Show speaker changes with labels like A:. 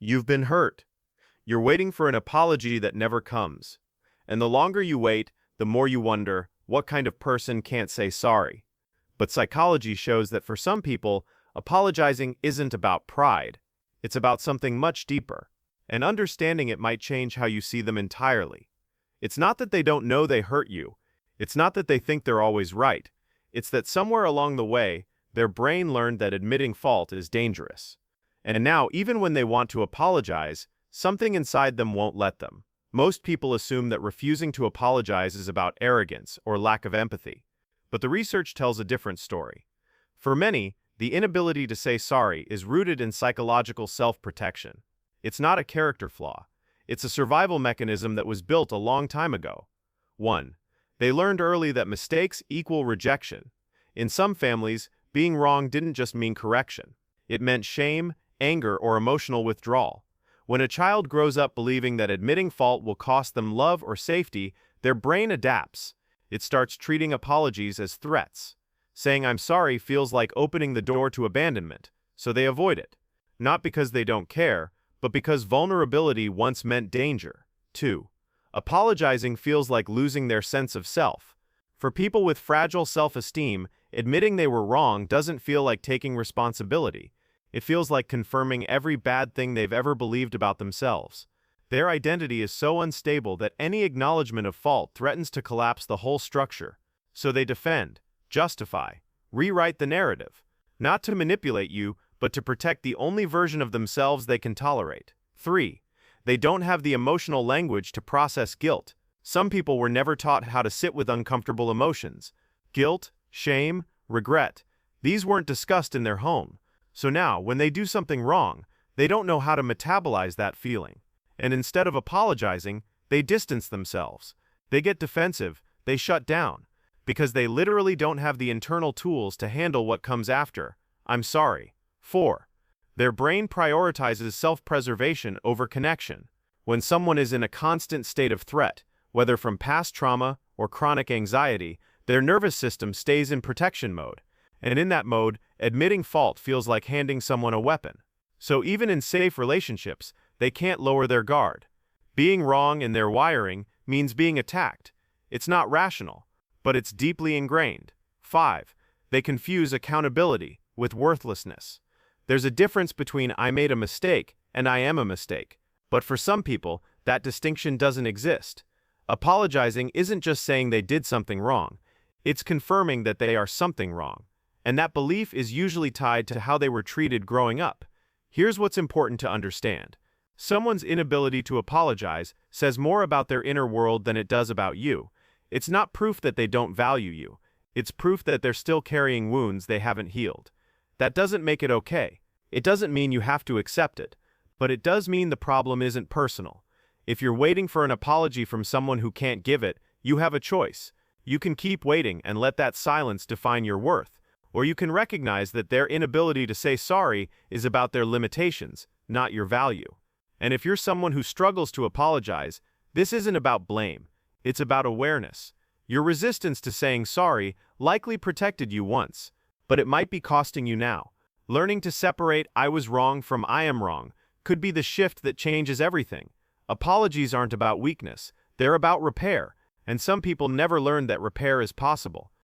A: You've been hurt. You're waiting for an apology that never comes. And the longer you wait, the more you wonder, what kind of person can't say sorry? But psychology shows that for some people, apologizing isn't about pride. It's about something much deeper. And understanding it might change how you see them entirely. It's not that they don't know they hurt you. It's not that they think they're always right. It's that somewhere along the way, their brain learned that admitting fault is dangerous. And now, even when they want to apologize, something inside them won't let them. Most people assume that refusing to apologize is about arrogance or lack of empathy. But the research tells a different story. For many, the inability to say sorry is rooted in psychological self-protection. It's not a character flaw. It's a survival mechanism that was built a long time ago. 1. They learned early that mistakes equal rejection. In some families, being wrong didn't just mean correction. It meant shame, anger, or emotional withdrawal. When a child grows up believing that admitting fault will cost them love or safety, their brain adapts. It starts treating apologies as threats. Saying "I'm sorry" feels like opening the door to abandonment, so they avoid it. Not because they don't care, but because vulnerability once meant danger. 2. Apologizing feels like losing their sense of self. For people with fragile self-esteem, admitting they were wrong doesn't feel like taking responsibility. It feels like confirming every bad thing they've ever believed about themselves. Their identity is so unstable that any acknowledgement of fault threatens to collapse the whole structure. So they defend, justify, rewrite the narrative. Not to manipulate you, but to protect the only version of themselves they can tolerate. 3. They don't have the emotional language to process guilt. Some people were never taught how to sit with uncomfortable emotions. Guilt, shame, regret. These weren't discussed in their home. So now, when they do something wrong, they don't know how to metabolize that feeling. And instead of apologizing, they distance themselves. They get defensive, they shut down, because they literally don't have the internal tools to handle what comes after. "I'm sorry." 4. Their brain prioritizes self-preservation over connection. When someone is in a constant state of threat, whether from past trauma or chronic anxiety, their nervous system stays in protection mode. And in that mode, admitting fault feels like handing someone a weapon. So even in safe relationships, they can't lower their guard. Being wrong in their wiring means being attacked. It's not rational, but it's deeply ingrained. 5. They confuse accountability with worthlessness. There's a difference between "I made a mistake" and "I am a mistake." But for some people, that distinction doesn't exist. Apologizing isn't just saying they did something wrong. It's confirming that they are something wrong. And that belief is usually tied to how they were treated growing up. Here's what's important to understand. Someone's inability to apologize says more about their inner world than it does about you. It's not proof that they don't value you. It's proof that they're still carrying wounds they haven't healed. That doesn't make it okay. It doesn't mean you have to accept it. But it does mean the problem isn't personal. If you're waiting for an apology from someone who can't give it, you have a choice. You can keep waiting and let that silence define your worth. Or you can recognize that their inability to say sorry is about their limitations, not your value. And if you're someone who struggles to apologize, this isn't about blame. It's about awareness. Your resistance to saying sorry likely protected you once, but it might be costing you now. Learning to separate "I was wrong" from "I am wrong" could be the shift that changes everything. Apologies aren't about weakness. They're about repair. And some people never learn that repair is possible.